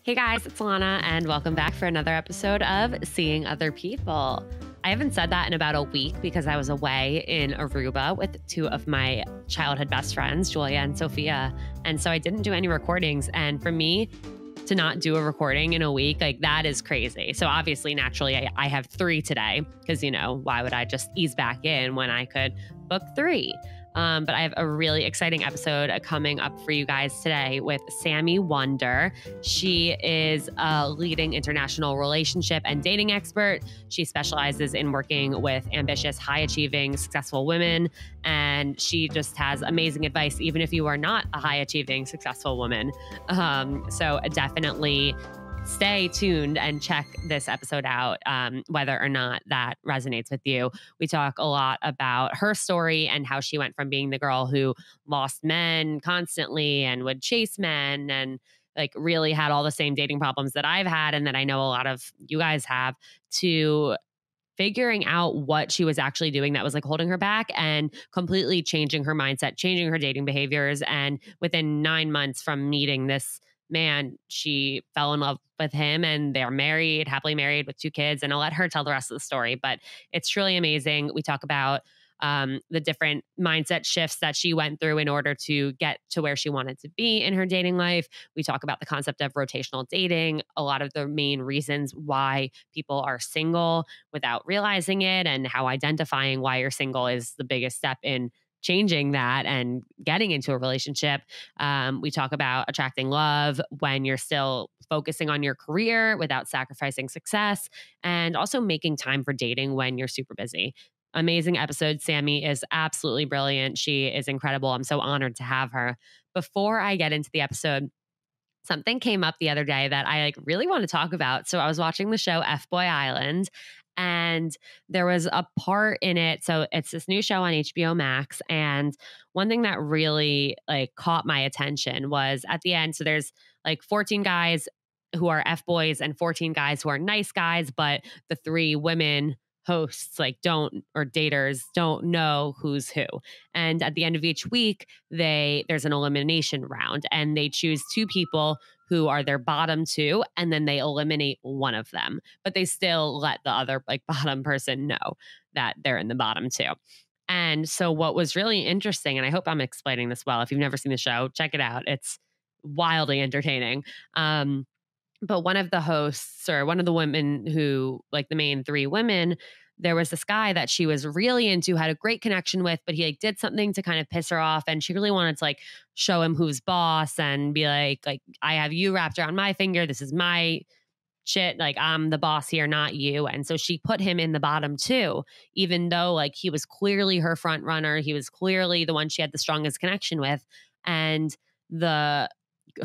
Hey guys, it's Lana, and welcome back for another episode of Seeing Other People. I haven't said that in about a week because I was away in Aruba with two of my childhood best friends, Julia and Sophia. And so I didn't do any recordings. And for me to not do a recording in a week, like that is crazy. So obviously, naturally, I have 3 today because, why would I just ease back in when I could book 3? But I have a really exciting episode coming up for you guys today with Sami Wunder. She is a leading international relationship and dating expert. She specializes in working with ambitious, high-achieving, successful women. And she just has amazing advice, even if you are not a high-achieving, successful woman. So definitely stay tuned and check this episode out, whether or not that resonates with you. We talk a lot about her story and how she went from being the girl who lost men constantly and would chase men and like really had all the same dating problems that I've had and that I know a lot of you guys have, to figuring out what she was actually doing that was like holding her back and completely changing her mindset, changing her dating behaviors. And within 9 months from meeting this man, she fell in love with him and they're married, happily married with 2 kids. And I'll let her tell the rest of the story, but it's truly amazing. We talk about the different mindset shifts that she went through in order to get to where she wanted to be in her dating life. We talk about the concept of rotational dating, a lot of the main reasons why people are single without realizing it, and how identifying why you're single is the biggest step in changing that and getting into a relationship. We talk about attracting love when you're still focusing on your career without sacrificing success, and also making time for dating when you're super busy. Amazing episode. Sami is absolutely brilliant. She is incredible. I'm so honored to have her. Before I get into the episode, something came up the other day that I really want to talk about. So I was watching the show F-Boy Island, and there was a part in it. So it's this new show on HBO Max. And one thing that really caught my attention was at the end. So there's 14 guys who are F-boys and 14 guys who are nice guys, but the 3 women hosts daters don't know who's who. And at the end of each week, there's an elimination round, and they choose 2 people who are their bottom 2, and then they eliminate one of them, but they still let the other bottom person know that they're in the bottom 2. And so what was really interesting, and I hope I'm explaining this well, if you've never seen the show, check it out. It's wildly entertaining. But one of the hosts, or one of the women who, the main 3 women, there was this guy that she was really into, had a great connection with, but he did something to kind of piss her off. And she really wanted to show him who's boss and be like, I have you wrapped around my finger. This is my shit. I'm the boss here, not you. And so she put him in the bottom 2, even though he was clearly her front runner. He was clearly the one she had the strongest connection with. And the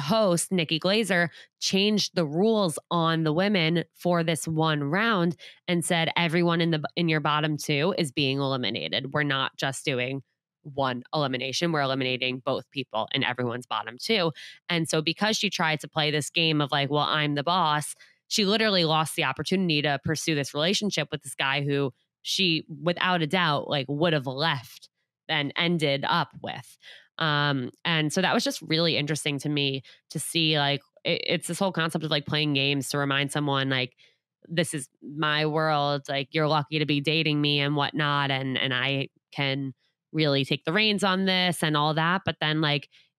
host, Nikki Glazer, changed the rules on the women for this one round and said everyone in your bottom 2 is being eliminated. We're not just doing one elimination, we're eliminating both people in everyone's bottom 2. And so because she tried to play this game of well, I'm the boss, she literally lost the opportunity to pursue this relationship with this guy who she, without a doubt, would have left and ended up with. And so that was just really interesting to me to see, it's this whole concept of playing games to remind someone this is my world, you're lucky to be dating me and whatnot. And I can really take the reins on this and all that. But then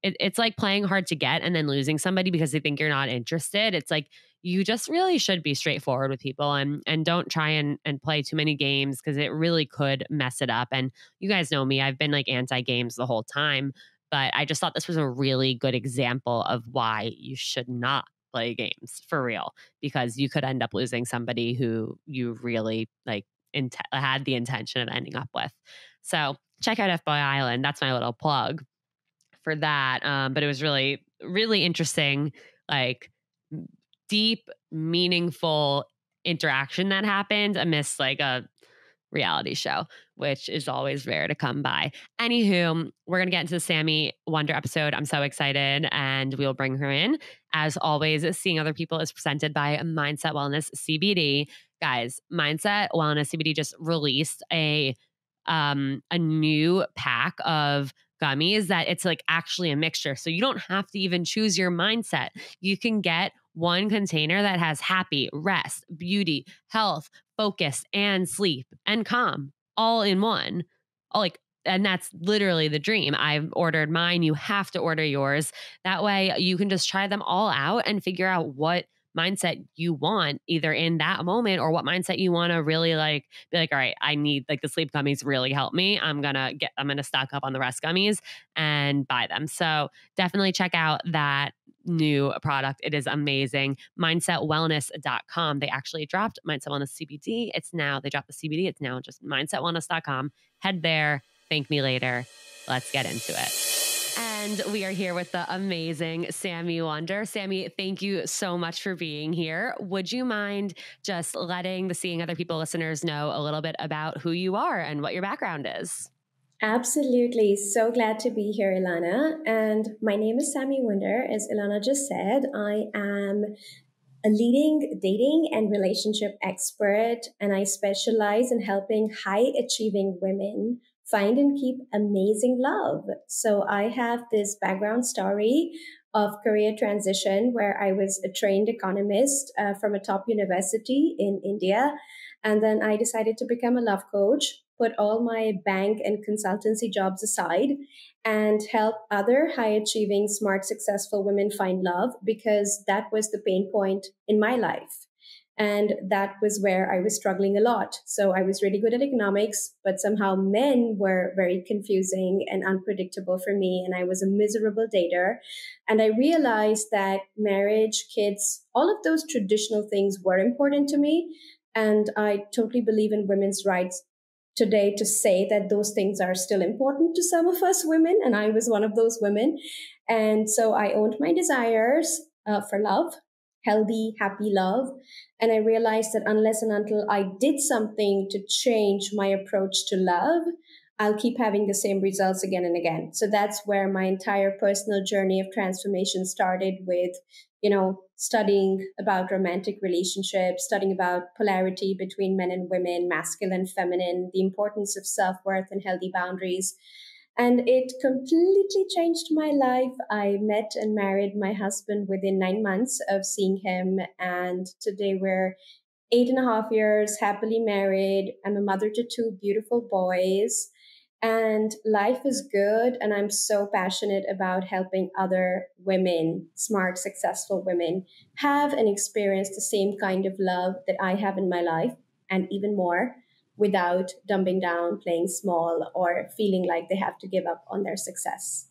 it's like playing hard to get and then losing somebody because they think you're not interested. It's you just really should be straightforward with people and don't try and play too many games, because it really could mess it up. And you guys know me, I've been anti-games the whole time, but I just thought this was a really good example of why you should not play games for real, because you could end up losing somebody who you really had the intention of ending up with. So check out F-Boy Island. That's my little plug for that. But it was really, really interesting, deep, meaningful interaction that happened amidst a reality show, which is always rare to come by. Anywho, we're going to get into the Sami Wunder episode. I'm so excited, and we'll bring her in. As always, Seeing Other People is presented by Mindset Wellness CBD. Guys, Mindset Wellness CBD just released a new pack of gummies that it's actually a mixture. So you don't have to even choose your mindset. You can get one container that has happy, rest, beauty, health, focus, and sleep and calm all in one. Like, and that's literally the dream. I've ordered mine. You have to order yours. That way you can just try them all out and figure out what mindset you want either in that moment or what mindset you want to really like be like, all right, I need like the sleep gummies really help me. I'm gonna stock up on the rest gummies and buy them. So definitely check out that new product. It is amazing. Mindsetwellness.com. They actually dropped Mindset Wellness CBD. They dropped the CBD. It's now just mindsetwellness.com. Head there. Thank me later. Let's get into it. And we are here with the amazing Sami Wunder. Sami, thank you so much for being here. Would you mind just letting the Seeing Other People listeners know a little bit about who you are and what your background is? Absolutely. So glad to be here, Ilana. And my name is Sami Wunder. As Ilana just said, I am a leading dating and relationship expert, and I specialize in helping high achieving women find and keep amazing love. So I have this background story of career transition where I was a trained economist from a top university in India. And then I decided to become a love coach, put all my bank and consultancy jobs aside, and help other high achieving, smart, successful women find love because that was the pain point in my life. And that was where I was struggling a lot. So I was really good at economics, but somehow men were very confusing and unpredictable for me. And I was a miserable dater. And I realized that marriage, kids, all of those traditional things were important to me. And I totally believe in women's rights today to say that those things are still important to some of us women. And I was one of those women. And so I owned my desires for love, healthy, happy love. And I realized that unless and until I did something to change my approach to love, I'll keep having the same results again and again. So that's where my entire personal journey of transformation started with, studying about romantic relationships, studying about polarity between men and women, masculine, feminine, the importance of self-worth and healthy boundaries. And it completely changed my life. I met and married my husband within 9 months of seeing him. And today we're 8.5 years happily married. I'm a mother to two beautiful boys. And life is good. And I'm so passionate about helping other women, smart, successful women, have and experience the same kind of love that I have in my life and even more without dumbing down, playing small, or feeling like they have to give up on their success.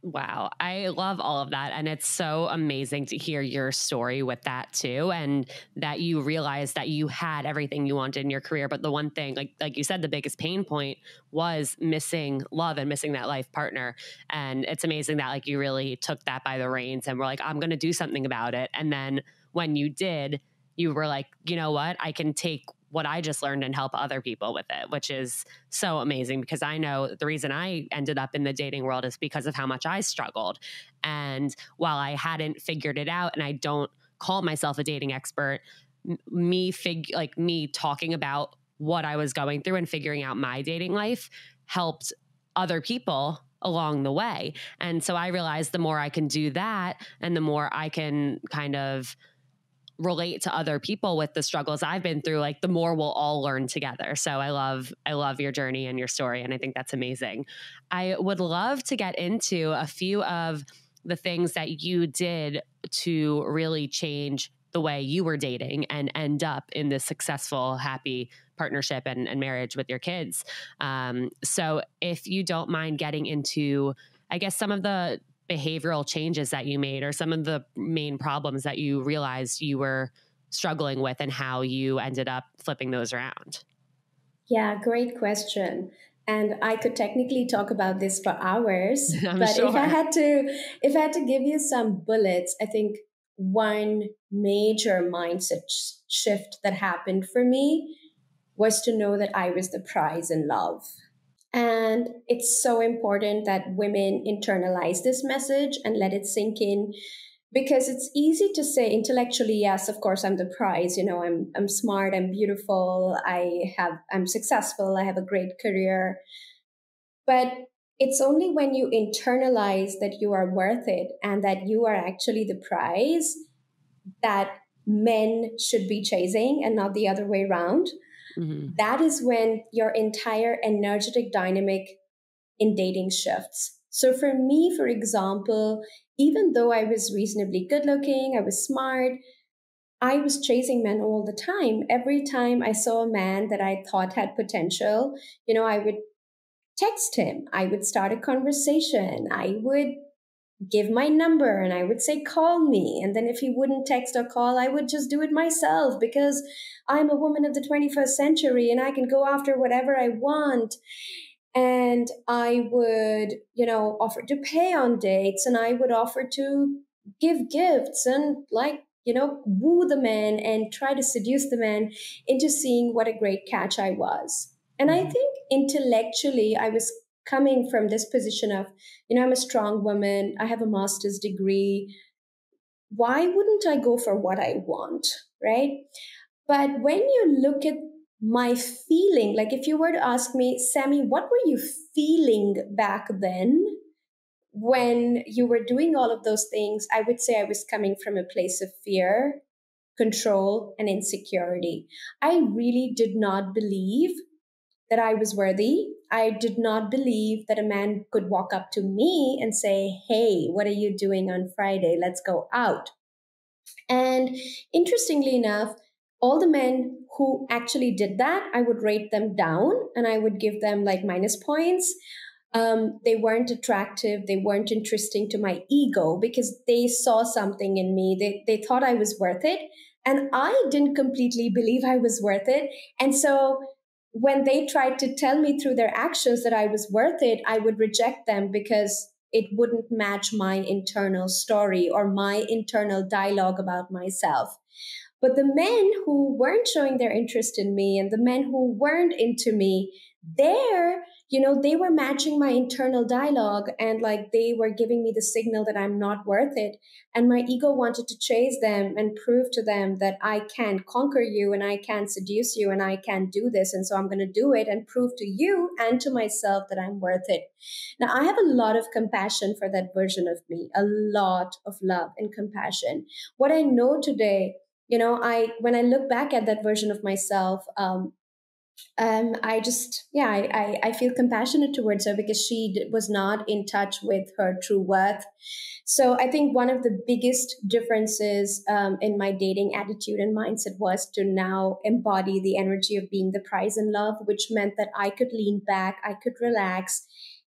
Wow. I love all of that. And it's so amazing to hear your story with that too. And that you realized that you had everything you wanted in your career. But the one thing, like you said, the biggest pain point was missing love and missing that life partner. And it's amazing that like you really took that by the reins and were like, I'm going to do something about it. And then when you did, you were like, you know what? I can take what I just learned and help other people with it, which is so amazing because I know the reason I ended up in the dating world is because of how much I struggled. And while I hadn't figured it out, and I don't call myself a dating expert, me talking about what I was going through and figuring out my dating life helped other people along the way. And so I realized the more I can do that and the more I can kind of relate to other people with the struggles I've been through, like the more we'll all learn together. So I love your journey and your story. And I think that's amazing. I would love to get into a few of the things that you did to really change the way you were dating and end up in this successful, happy partnership and marriage with your kids. So if you don't mind getting into, I guess, some of the behavioral changes that you made or some of the main problems that you realized you were struggling with and how you ended up flipping those around. Yeah, great question. And I could technically talk about this for hours, but sure. if I had to give you some bullets, I think one major mindset shift that happened for me was to know that I was the prize in love. And it's so important that women internalize this message and let it sink in because it's easy to say intellectually, yes, of course, I'm the prize. I'm smart, I'm beautiful, I'm successful, I have a great career. But it's only when you internalize that you are worth it and that you are actually the prize that men should be chasing and not the other way around, Mm-hmm. that is when your entire energetic dynamic in dating shifts. So for me, for example, even though I was reasonably good looking, I was smart, I was chasing men all the time. Every time I saw a man that I thought had potential, I would text him. I would start a conversation. I would give my number and I would say, call me. And then if he wouldn't text or call, I would just do it myself because I'm a woman of the 21st century and I can go after whatever I want. And I would, offer to pay on dates and I would offer to give gifts and woo the man and try to seduce the man into seeing what a great catch I was. And I think intellectually, I was coming from this position of, I'm a strong woman, I have a master's degree. Why wouldn't I go for what I want? Right. But when you look at my feeling, like if you were to ask me, Sami, what were you feeling back then when you were doing all of those things? I would say I was coming from a place of fear, control, and insecurity. I really did not believe that I was worthy. I did not believe that a man could walk up to me and say, hey, what are you doing on Friday? Let's go out. And interestingly enough, all the men who actually did that, I would rate them down and I would give them like minus points. They weren't attractive. They weren't interesting to my ego because they saw something in me. They thought I was worth it. And I didn't completely believe I was worth it. And so when they tried to tell me through their actions that I was worth it, I would reject them because it wouldn't match my internal story or my internal dialogue about myself. But the men who weren't showing their interest in me and the men who weren't into me, they were matching my internal dialogue and like they were giving me the signal that I'm not worth it. And my ego wanted to chase them and prove to them that I can conquer you and I can seduce you and I can do this. And so I'm going to do it and prove to you and to myself that I'm worth it. Now, I have a lot of compassion for that version of me, a lot of love and compassion. What I know today, when I look back at that version of myself, I just, I feel compassionate towards her because she was not in touch with her true worth. So I think one of the biggest differences in my dating attitude and mindset was to now embody the energy of being the prize in love, which meant that I could lean back, I could relax.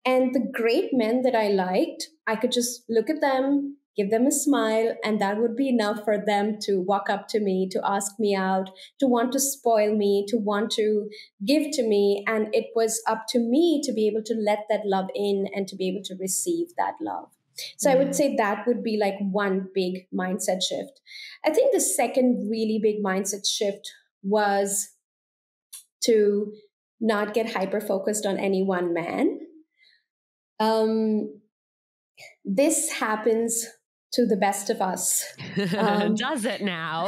And the great men that I liked, I could just look at them, give them a smile, and that would be enough for them to walk up to me, to ask me out, to want to spoil me, to want to give to me. And it was up to me to be able to let that love in and to be able to receive that love. So I would say that would be like one big mindset shift. I think the second really big mindset shift was to not get hyper focused on any one man. This happens to the best of us. Does it now?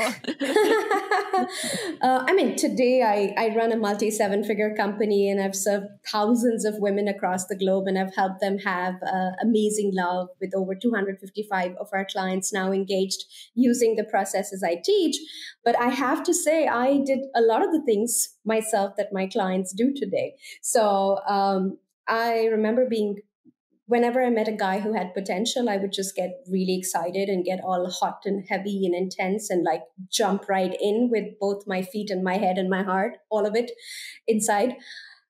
Today I run a multi-7-figure company and I've served thousands of women across the globe and I've helped them have amazing love with over 255 of our clients now engaged using the processes I teach. But I have to say, I did a lot of the things myself that my clients do today. So I remember whenever I met a guy who had potential, I would just get really excited and get all hot and heavy and intense and like jump right in with both my feet and my head and my heart, all of it inside.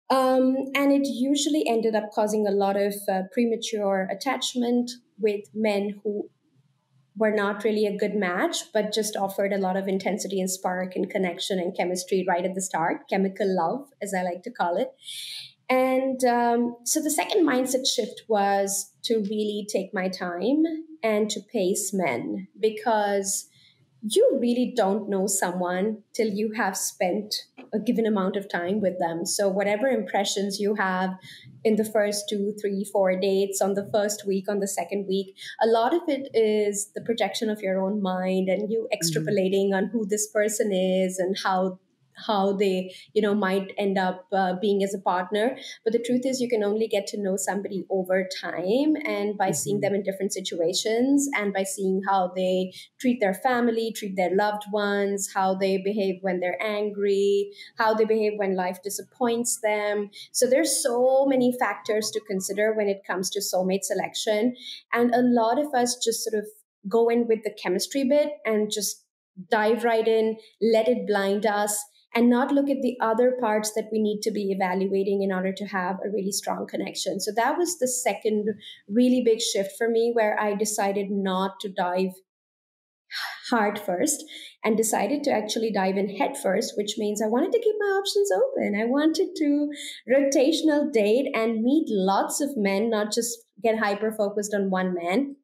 And it usually ended up causing a lot of premature attachment with men who were not really a good match, but just offered a lot of intensity and spark and connection and chemistry right at the start, chemical love, as I like to call it. And so the second mindset shift was to really take my time and to pace men because you really don't know someone till you have spent a given amount of time with them. So whatever impressions you have in the first 2, 3, 4 dates, on the first week, on the second week, a lot of it is the projection of your own mind and you extrapolating on who this person is and how how they, might end up being as a partner. But the truth is, you can only get to know somebody over time, and by seeing them in different situations, and by seeing how they treat their family, treat their loved ones, how they behave when they're angry, how they behave when life disappoints them. So there's so many factors to consider when it comes to soulmate selection. And a lot of us just sort of go in with the chemistry bit and just dive right in, let it blind us, and not look at the other parts that we need to be evaluating in order to have a really strong connection. So that was the second really big shift for me, where I decided not to dive hard first and decided to actually dive in head first, which means I wanted to keep my options open. I wanted to rotational date and meet lots of men, not just get hyper focused on one man,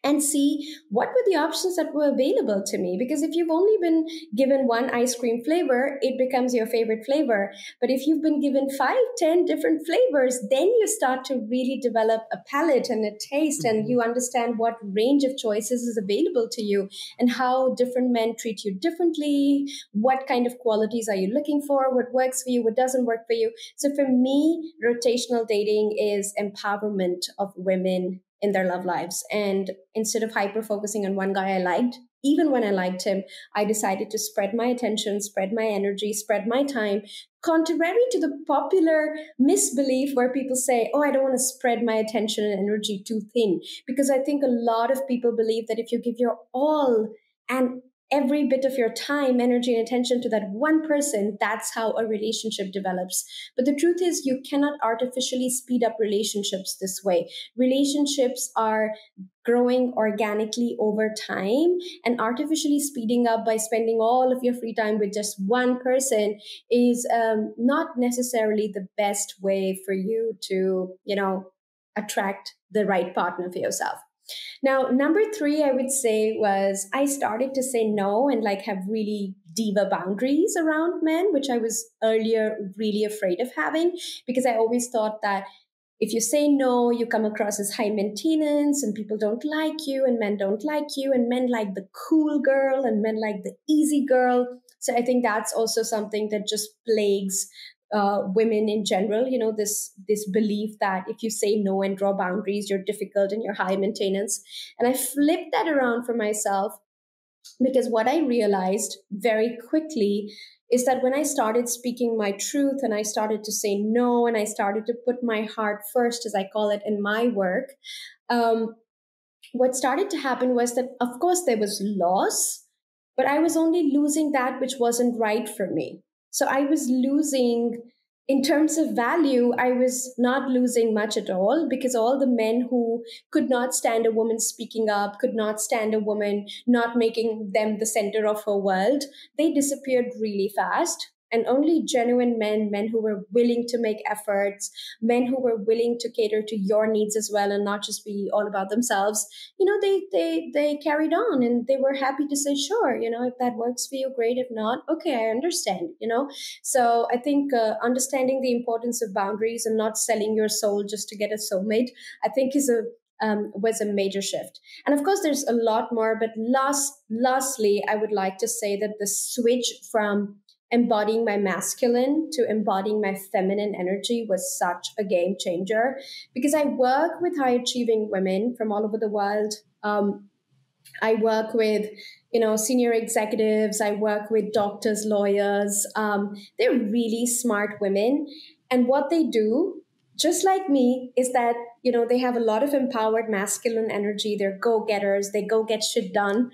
and see what were the options that were available to me. Because if you've only been given one ice cream flavor, it becomes your favorite flavor. But if you've been given 5, 10 different flavors, then you start to really develop a palate and a taste, and you understand what range of choices is available to you and how different men treat you differently. What kind of qualities are you looking for? What works for you? What doesn't work for you? So for me, rotational dating is empowerment of women in their love lives. And instead of hyper focusing on one guy I liked, even when I liked him, I decided to spread my attention, spread my energy, spread my time, contrary to the popular misbelief where people say, oh, I don't want to spread my attention and energy too thin. Because I think a lot of people believe that if you give your all and every bit of your time, energy, and attention to that one person, that's how a relationship develops. But the truth is, you cannot artificially speed up relationships this way. Relationships are growing organically over time, and artificially speeding up by spending all of your free time with just one person is not necessarily the best way for you to, attract the right partner for yourself. Now, number 3, I would say, was I started to say no and like have really diva boundaries around men, which I was earlier really afraid of having, because I always thought that if you say no, you come across as high maintenance and people don't like you and men don't like you, and men like the cool girl and men like the easy girl. So I think that's also something that just plagues women in general, this belief that if you say no and draw boundaries, you're difficult and you're high maintenance. And I flipped that around for myself, because what I realized very quickly is that when I started speaking my truth and I started to say no and I started to put my heart first, as I call it, in my work, what started to happen was that, of course, there was loss, but I was only losing that which wasn't right for me. So I was losing, in terms of value, I was not losing much at all, because all the men who could not stand a woman speaking up, could not stand a woman not making them the center of her world, they disappeared really fast. And only genuine men who were willing to make efforts, men who were willing to cater to your needs as well and not just be all about themselves, they carried on, and they were happy to say, sure, if that works for you, great. If not, okay, I understand, So I think understanding the importance of boundaries and not selling your soul just to get a soulmate, I think was a major shift. And of course, there's a lot more, but lastly, I would like to say that the switch from embodying my masculine to embodying my feminine energy was such a game changer, because I work with high achieving women from all over the world. I work with, senior executives. I work with doctors, lawyers. They're really smart women. And what they do, just like me, is that, they have a lot of empowered masculine energy. They're go-getters. They go get shit done.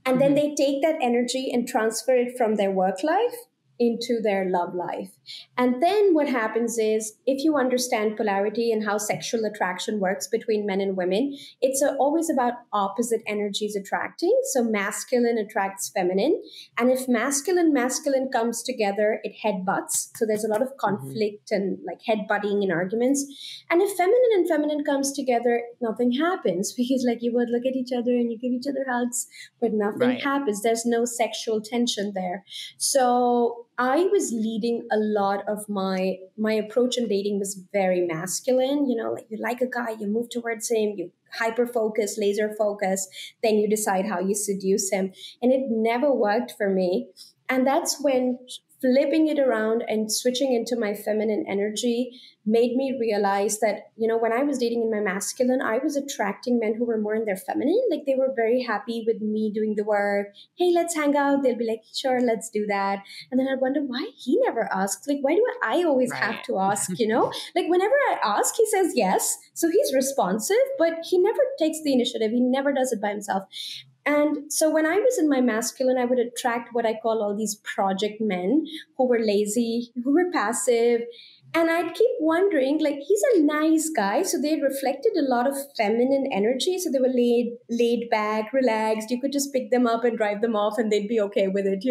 And then they take that energy and transfer it from their work life into their love life. And then what happens is, if you understand polarity and how sexual attraction works between men and women, it's always about opposite energies attracting. So masculine attracts feminine. And if masculine comes together, it headbutts. So there's a lot of conflict and like headbutting and arguments. And if feminine and feminine comes together, nothing happens, because like you would look at each other and you give each other hugs, but nothing happens. There's no sexual tension there. So I was leading a lot of my approach in dating was very masculine. Like you like a guy, you move towards him, you hyper focus, laser focus, then you decide how you seduce him. And it never worked for me. And that's when flipping it around and switching into my feminine energy made me realize that, when I was dating in my masculine, I was attracting men who were more in their feminine. Like they were very happy with me doing the work. Hey, let's hang out. They'll be like, sure, let's do that. And then I'd wonder why he never asks. Like, why do I always have to ask, Like whenever I ask, he says yes. So he's responsive, but he never takes the initiative. He never does it by himself. And so when I was in my masculine, I would attract what I call all these project men who were lazy, who were passive. And I'd keep wondering, like, he's a nice guy. So they reflected a lot of feminine energy. So they were laid back, relaxed. You could just pick them up and drive them off and they'd be okay with it,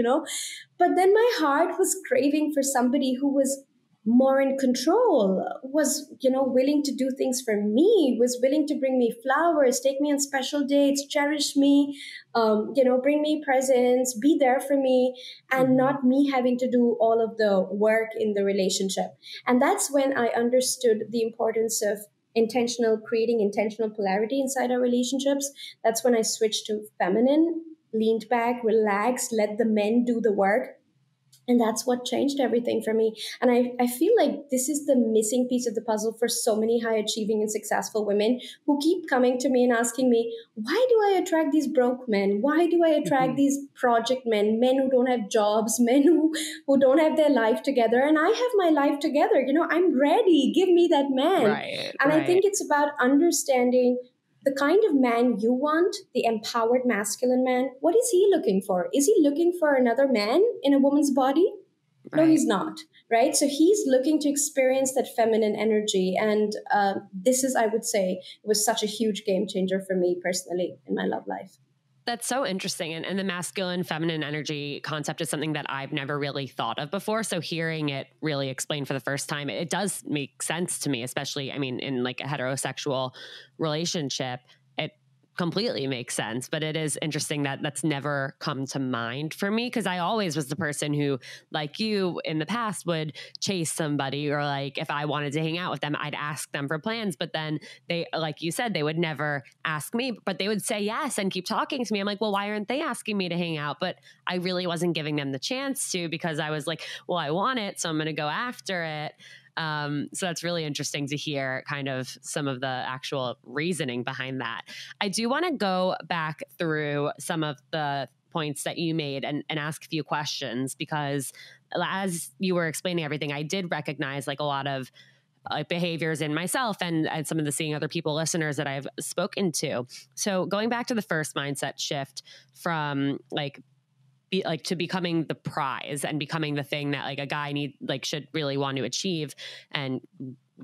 But then my heart was craving for somebody who was more in control, was, willing to do things for me, was willing to bring me flowers, take me on special dates, cherish me, bring me presents, be there for me, and not me having to do all of the work in the relationship. And that's when I understood the importance of creating intentional polarity inside our relationships. That's when I switched to feminine, leaned back, relaxed, let the men do the work. And that's what changed everything for me. And I feel like this is the missing piece of the puzzle for so many high achieving and successful women who keep coming to me and asking me, why do I attract these broke men? Why do I attract these project men who don't have jobs, men who don't have their life together? And I have my life together. I'm ready. Give me that man. I think it's about understanding the kind of man you want, the empowered masculine man. What is he looking for? Is he looking for another man in a woman's body? No, he's not, right? So he's looking to experience that feminine energy. And this is, I would say, it was such a huge game changer for me personally in my love life. That's so interesting. And the masculine feminine energy concept is something that I've never really thought of before. So hearing it really explained for the first time, it does make sense to me, especially, in like a heterosexual relationship. It completely makes sense, but it is interesting that that's never come to mind for me, because I always was the person who, like you in the past, would chase somebody, or like if I wanted to hang out with them, I'd ask them for plans, but then they, like you said, they would never ask me, but they would say yes and keep talking to me. I'm like, well, why aren't they asking me to hang out? But I really wasn't giving them the chance to, because I was like, well, I want it, so I'm going to go after it. So that's really interesting to hear kind of some of the actual reasoning behind that. I do want to go back through some of the points that you made and ask a few questions, because as you were explaining everything, I did recognize like a lot of behaviors in myself and some of the seeing other people listeners that I've spoken to. So going back to the first mindset shift from to becoming the prize and becoming the thing that like a guy should really want to achieve and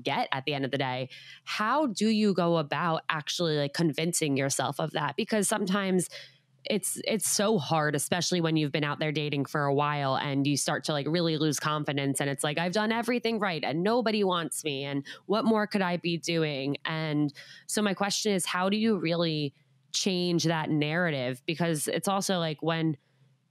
get at the end of the day. How do you go about actually like convincing yourself of that? Because sometimes it's so hard, especially when you've been out there dating for a while and you start to like really lose confidence. And it's like, I've done everything right and nobody wants me. And what more could I be doing? And so my question is, how do you really change that narrative? Because it's also like when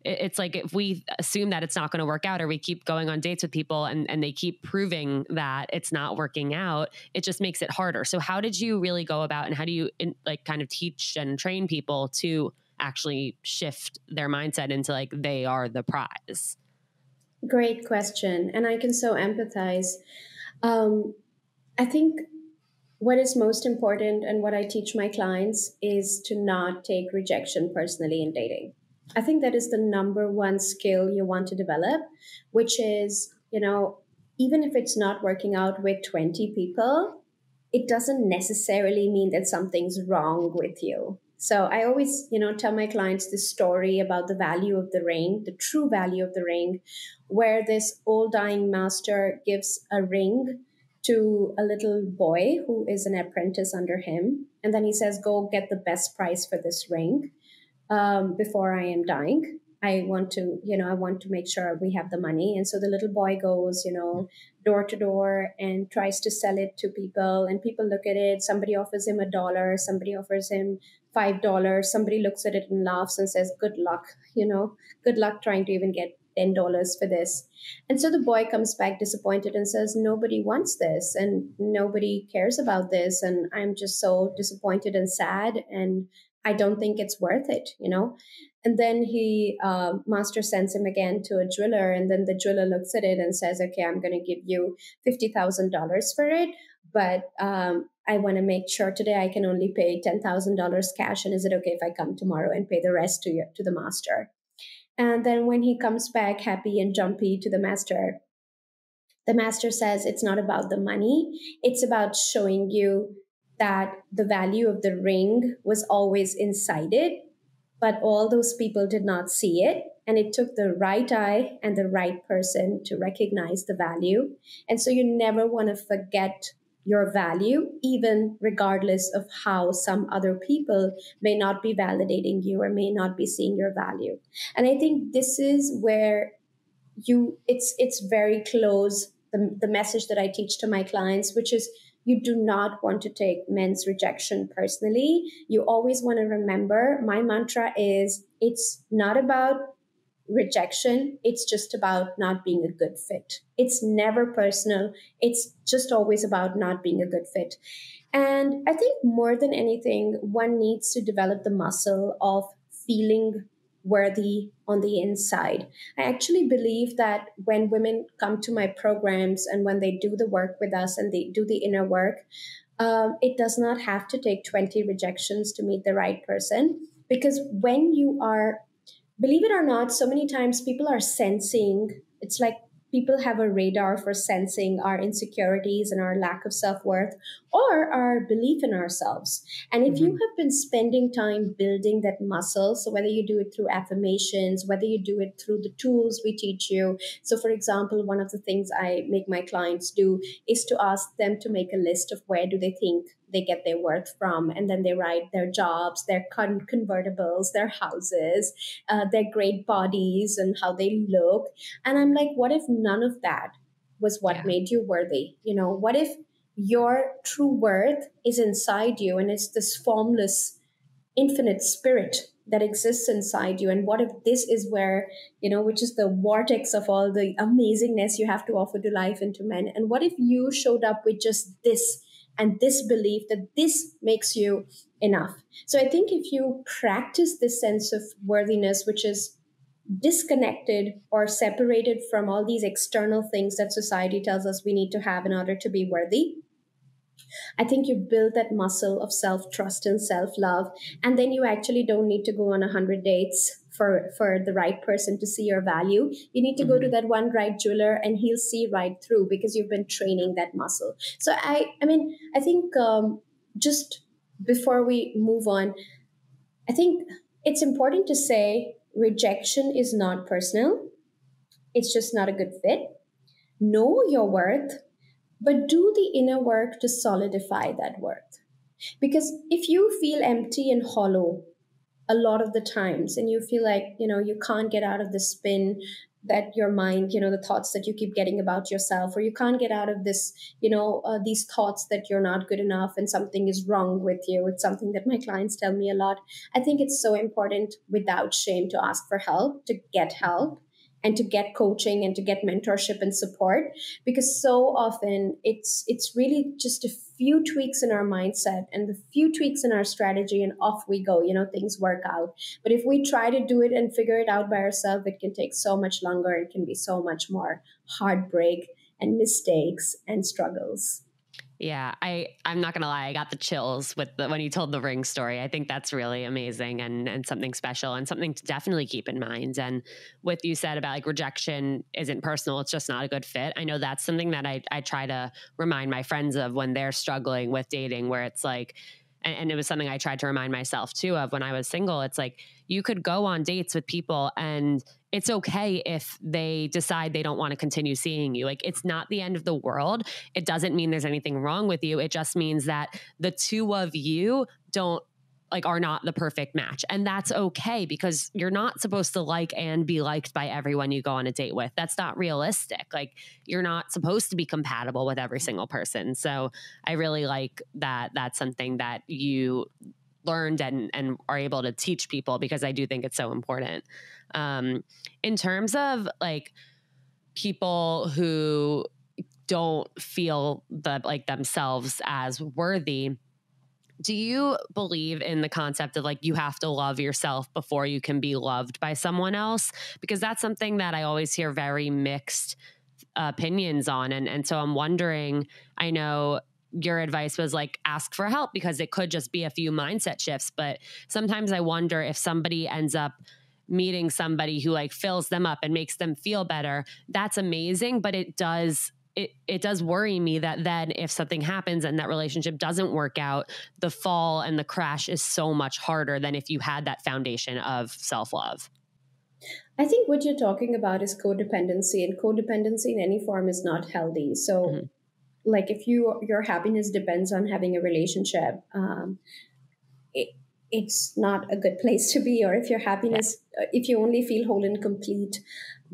it's like if we assume that it's not going to work out, or we keep going on dates with people and they keep proving that it's not working out, it just makes it harder. So how did you really go about, and how do you kind of teach and train people to actually shift their mindset into like they are the prize? Great question. And I can so empathize. I think what is most important and what I teach my clients is to not take rejection personally in dating. I think that is the number one skill you want to develop, which is, even if it's not working out with 20 people, it doesn't necessarily mean that something's wrong with you. So I always, tell my clients this story about the value of the ring, the true value of the ring, where this old dying master gives a ring to a little boy who is an apprentice under him. And then he says, go get the best price for this ring. Before I am dying. I want to make sure we have the money. And so the little boy goes, door to door and tries to sell it to people. And people look at it. Somebody offers him $1. Somebody offers him $5. Somebody looks at it and laughs and says, good luck, good luck trying to even get $10 for this. And so the boy comes back disappointed and says, nobody wants this and nobody cares about this. And I'm just so disappointed and sad. And I don't think it's worth it, you know? And then master sends him again to a jeweler. And then the jeweler looks at it and says, okay, I'm going to give you $50,000 for it. But I want to make sure today I can only pay $10,000 cash. And is it okay if I come tomorrow and pay the rest to the master? And then when he comes back happy and jumpy to the master says, it's not about the money. It's about showing you that the value of the ring was always inside it, but all those people did not see it. And it took the right eye and the right person to recognize the value. And so you never want to forget your value, even regardless of how some other people may not be validating you or may not be seeing your value. And I think this is where it's very close, the message that I teach to my clients, which is you do not want to take men's rejection personally. You always want to remember, my mantra is, it's not about rejection. It's just about not being a good fit. It's never personal. It's just always about not being a good fit. And I think more than anything, one needs to develop the muscle of feeling worthy on the inside. I actually believe that when women come to my programs and when they do the work with us and they do the inner work, it does not have to take 20 rejections to meet the right person. Because when you are, believe it or not, so many times people are sensing, it's like people have a radar for sensing our insecurities and our lack of self-worth or our belief in ourselves. And if you have been spending time building that muscle, so whether you do it through affirmations, whether you do it through the tools we teach you. So for example, one of the things I make my clients do is to ask them to make a list of where do they think they get their worth from. And then they write their jobs, their convertibles, their houses, their great bodies and how they look. And I'm like, what if none of that was what made you worthy? You know, what if your true worth is inside you and it's this formless, infinite spirit that exists inside you? And what if this is where, you know, which is the vortex of all the amazingness you have to offer to life and to men? And what if you showed up with just this and this belief that this makes you enough? So I think if you practice this sense of worthiness, which is disconnected or separated from all these external things that society tells us we need to have in order to be worthy, I think you build that muscle of self-trust and self-love. And then you actually don't need to go on 100 dates for the right person to see your value. You need to go to that one right jeweler and he'll see right through because you've been training that muscle. So I think just before we move on, I think it's important to say rejection is not personal. It's just not a good fit. Know your worth, but do the inner work to solidify that worth. Because if you feel empty and hollow a lot of the times and you feel like, you know, you can't get out of the spin that your mind, you know, the thoughts that you keep getting about yourself, or you can't get out of this, you know, these thoughts that you're not good enough and something is wrong with you. It's something that my clients tell me a lot. I think it's so important without shame to ask for help, to get help, and to get coaching and to get mentorship and support, because so often it's really just a few tweaks in our mindset and the few tweaks in our strategy and off we go, you know, things work out. But if we try to do it and figure it out by ourselves, it can take so much longer. It can be so much more heartbreak and mistakes and struggles. Yeah, I'm not going to lie. I got the chills when you told the ring story. I think that's really amazing and something special and something to definitely keep in mind. And what you said about like rejection isn't personal. It's just not a good fit. I know that's something that I try to remind my friends of when they're struggling with dating, where it's like, and it was something I tried to remind myself too of when I was single. It's like, you could go on dates with people and it's okay if they decide they don't want to continue seeing you. Like, it's not the end of the world. It doesn't mean there's anything wrong with you. It just means that the two of you are not the perfect match. And that's okay, because you're not supposed to like and be liked by everyone you go on a date with. That's not realistic. Like, you're not supposed to be compatible with every single person. So I really like that that's something that you learned and are able to teach people, because I do think it's so important. In terms of like people who don't feel themselves as worthy, Do you believe in the concept of like you have to love yourself before you can be loved by someone else? Because that's something that I always hear very mixed opinions on. And so I'm wondering, I know your advice was like ask for help because it could just be a few mindset shifts. But sometimes I wonder if somebody ends up meeting somebody who like fills them up and makes them feel better. That's amazing. But it does worry me that then if something happens and that relationship doesn't work out, the fall and the crash is so much harder than if you had that foundation of self-love. I think what you're talking about is codependency, and codependency in any form is not healthy. So, Mhm. like, if your happiness depends on having a relationship, it, it's not a good place to be. Or if your Yeah, happiness, if you only feel whole and complete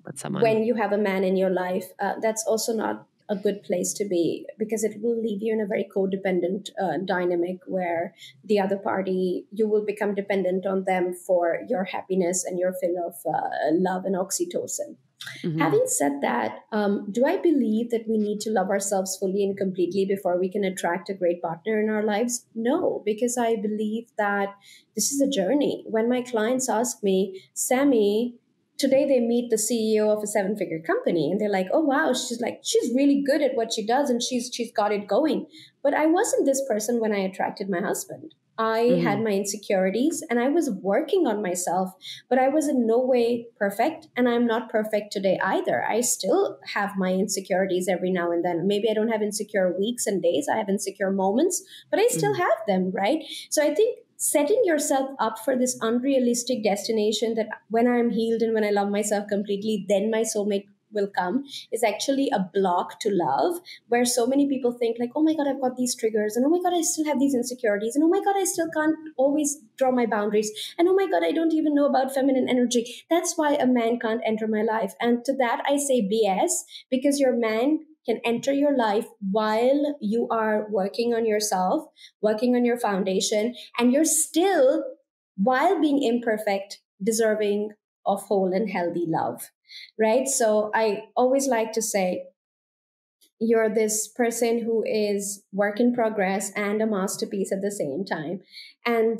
with someone. when you have a man in your life, that's also not a good place to be, because it will leave you in a very codependent dynamic where the other party, you will become dependent on them for your happiness and your fill of love and oxytocin. Hmm. Having said that, do I believe that we need to love ourselves fully and completely before we can attract a great partner in our lives? No, because I believe that this is a journey. When my clients ask me, Sammy, today they meet the CEO of a seven-figure company and they're like, oh wow, she's really good at what she does and she's got it going. But I wasn't this person when I attracted my husband. I had Hmm. my insecurities and I was working on myself, but I was in no way perfect. And I'm not perfect today either. I still have my insecurities every now and then. Maybe I don't have insecure weeks and days, I have insecure moments, but I still Hmm. have them, right? So I think setting yourself up for this unrealistic destination that when I'm healed and when I love myself completely, then my soulmate will come is actually a block to love, where so many people think like, oh my god, I've got these triggers, and oh my god, I still have these insecurities, and oh my god, I still can't always draw my boundaries, and oh my god, I don't even know about feminine energy. That's why a man can't enter my life. And to that I say BS, because your man can enter your life while you are working on yourself, working on your foundation, and you're still, while being imperfect, deserving of whole and healthy love, right? So I always like to say, you're this person who is work in progress and a masterpiece at the same time. And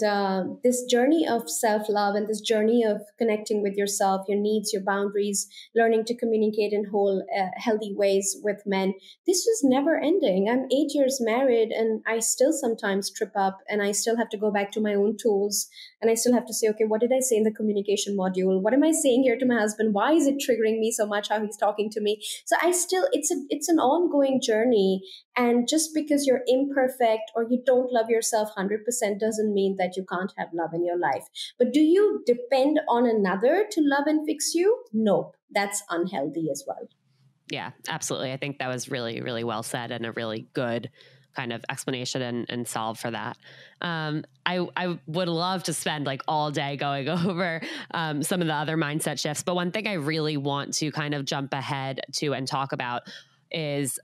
this journey of self-love and this journey of connecting with yourself, your needs, your boundaries, learning to communicate in whole healthy ways with men, this was never ending. I'm 8 years married and I still sometimes trip up and I still have to go back to my own tools, and I still have to say, okay, what did I say in the communication module? What am I saying here to my husband? Why is it triggering me so much how he's talking to me? So I still, it's an ongoing journey. And just because you're imperfect or you don't love yourself 100% doesn't mean that you can't have love in your life. But do you depend on another to love and fix you? Nope, that's unhealthy as well. Yeah, absolutely. I think that was really, really well said and a really good kind of explanation and solve for that. I would love to spend like all day going over some of the other mindset shifts, but one thing I really want to kind of jump ahead to and talk about is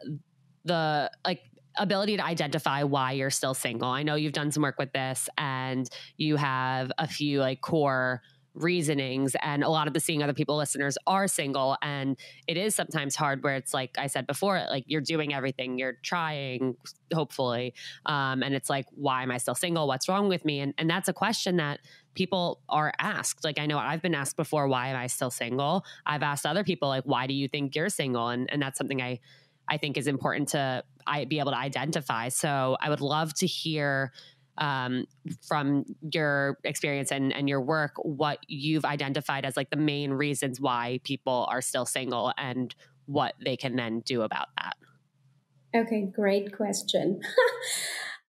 the like ability to identify why you're still single. I know you've done some work with this and you have a few like core reasonings, and a lot of the seeing other people listeners are single, and it is sometimes hard where it's like I said before, like you're doing everything, you're trying hopefully, and it's like, why am I still single, what's wrong with me? And that's a question that people are asked. Like I know I've been asked before, why am I still single? I've asked other people like, why do you think you're single? And that's something I think is important to be able to identify. So I would love to hear from your experience and your work, what you've identified as like the main reasons why people are still single and what they can then do about that. Okay, great question.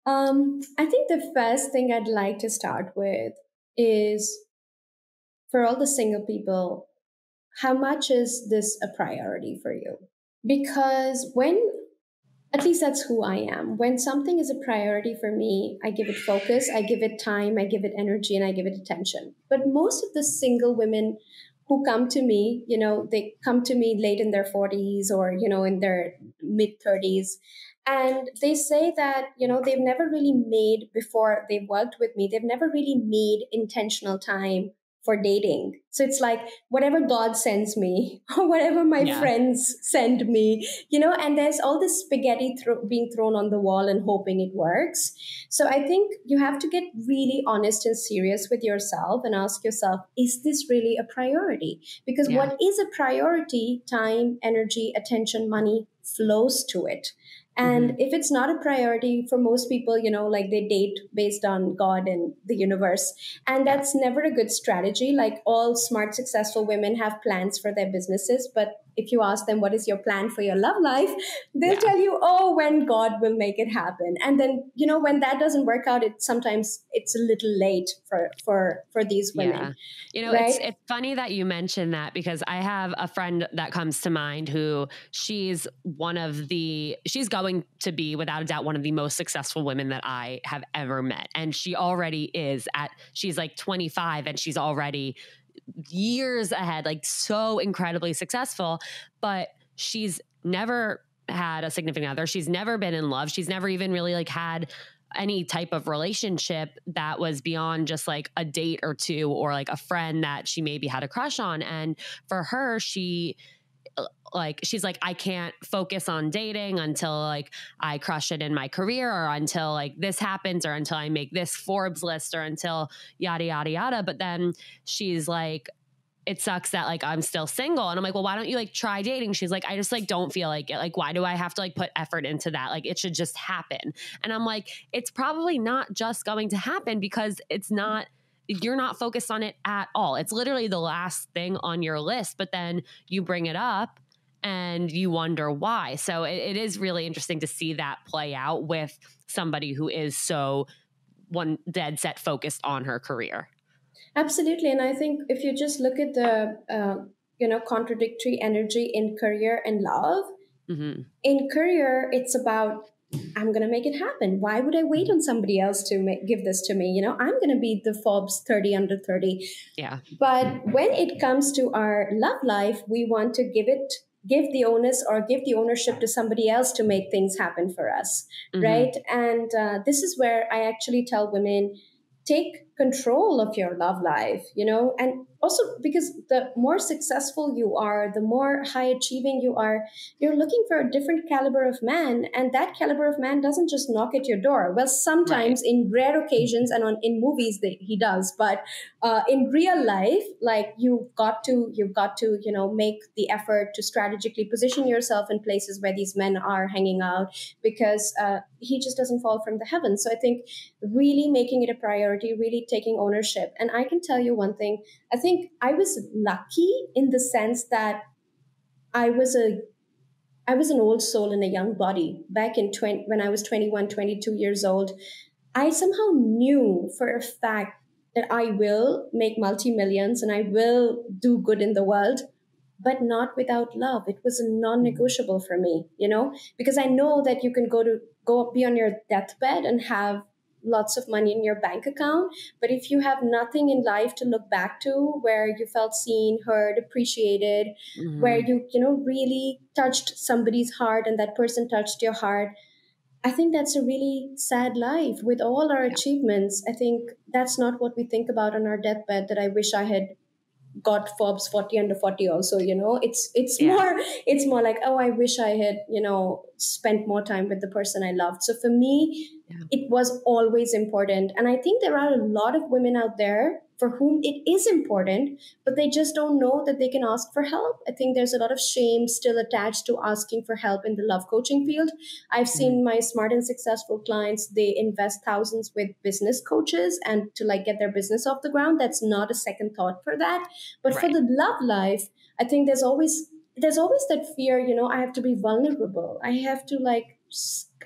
I think the first thing I'd like to start with is, for all the single people, how much is this a priority for you? Because when, at least that's who I am, when something is a priority for me, I give it focus, I give it time, I give it energy, and I give it attention. But most of the single women who come to me, they come to me late in their 40s or, in their mid 30s. And they say that, they've never really made, before they worked with me, they've never really made intentional time for dating. So it's like whatever God sends me or whatever my Yeah. friends send me, and there's all this spaghetti being thrown on the wall and hoping it works. So I think you have to get really honest and serious with yourself and ask yourself, is this really a priority? Because Yeah. what is a priority, time, energy, attention, money flows to it. And if it's not a priority for most people, like they date based on God and the universe. And that's never a good strategy. Like all smart, successful women have plans for their businesses. But if you ask them, what is your plan for your love life? They'll tell you, oh, when God will make it happen. And then, when that doesn't work out, sometimes it's a little late for these women. Yeah. Right? It's funny that you mentioned that, because I have a friend that comes to mind who she's going to be, without a doubt, one of the most successful women that I have ever met. And she already she's like 25 and she's already years ahead, like so incredibly successful, but she's never had a significant other. She's never been in love. She's never even really like had any type of relationship that was beyond just like a date or two, or like a friend that she maybe had a crush on. And for her, she's like, I can't focus on dating until like I crush it in my career, or until like this happens, or until I make this Forbes list, or until yada, yada, yada. But then she's like, it sucks that like I'm still single. And I'm like, well, why don't you like try dating? She's like, I just like don't feel like it. Like, why do I have to like put effort into that? Like, it should just happen. And I'm like, it's probably not just going to happen, because you're not focused on it at all. It's literally the last thing on your list, but then you bring it up and you wonder why. So it is really interesting to see that play out with somebody who is so one dead set focused on her career. Absolutely. And I think if you just look at the, contradictory energy in career and love, in career, it's about, I'm going to make it happen. Why would I wait on somebody else to give this to me? I'm going to be the Forbes 30 under 30. Yeah. But when it comes to our love life, we want to give the onus or give the ownership to somebody else to make things happen for us. Right. And this is where I actually tell women, take control of your love life, and also because the more successful you are, the more high achieving you are, you're looking for a different caliber of man. And that caliber of man doesn't just knock at your door. Well, sometimes in rare occasions and in movies he does, but in real life, like you've got to, make the effort to strategically position yourself in places where these men are hanging out, because he just doesn't fall from the heavens. So I think really making it a priority, really taking ownership. And I can tell you one thing, I think I was lucky in the sense that I was an old soul in a young body. Back in when I was 21, 22 years old, I somehow knew for a fact that I will make multi-millions and I will do good in the world, but not without love. It was a non-negotiable for me, because I know that you can go be on your deathbed and have lots of money in your bank account. But if you have nothing in life to look back to, where you felt seen, heard, appreciated, where you, really touched somebody's heart and that person touched your heart, I think that's a really sad life. With all our achievements, I think that's not what we think about on our deathbed, that I wish I had got Forbes 40 under 40 also, it's more like, oh, I wish I had, spent more time with the person I loved. So for me, it was always important. And I think there are a lot of women out there for whom it is important, but they just don't know that they can ask for help. I think there's a lot of shame still attached to asking for help in the love coaching field. I've seen my smart and successful clients, they invest thousands with business coaches and to like get their business off the ground. That's not a second thought for that. But for the love life, I think there's always that fear, I have to be vulnerable. I have to like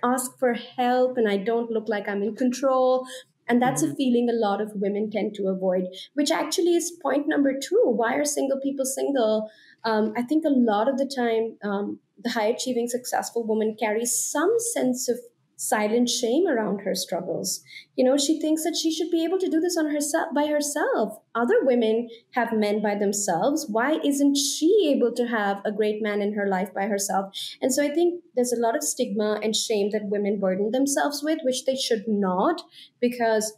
ask for help and I don't look like I'm in control. And that's a feeling a lot of women tend to avoid, which actually is point number 2. Why are single people single? I think a lot of the time, the high achieving, successful woman carries some sense of silent shame around her struggles. She thinks that she should be able to do this on herself by herself. Other women have men by themselves. Why isn't she able to have a great man in her life by herself? And so I think there's a lot of stigma and shame that women burden themselves with, which they should not, because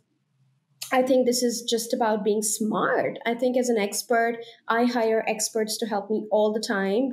I think this is just about being smart. I think as an expert, I hire experts to help me all the time.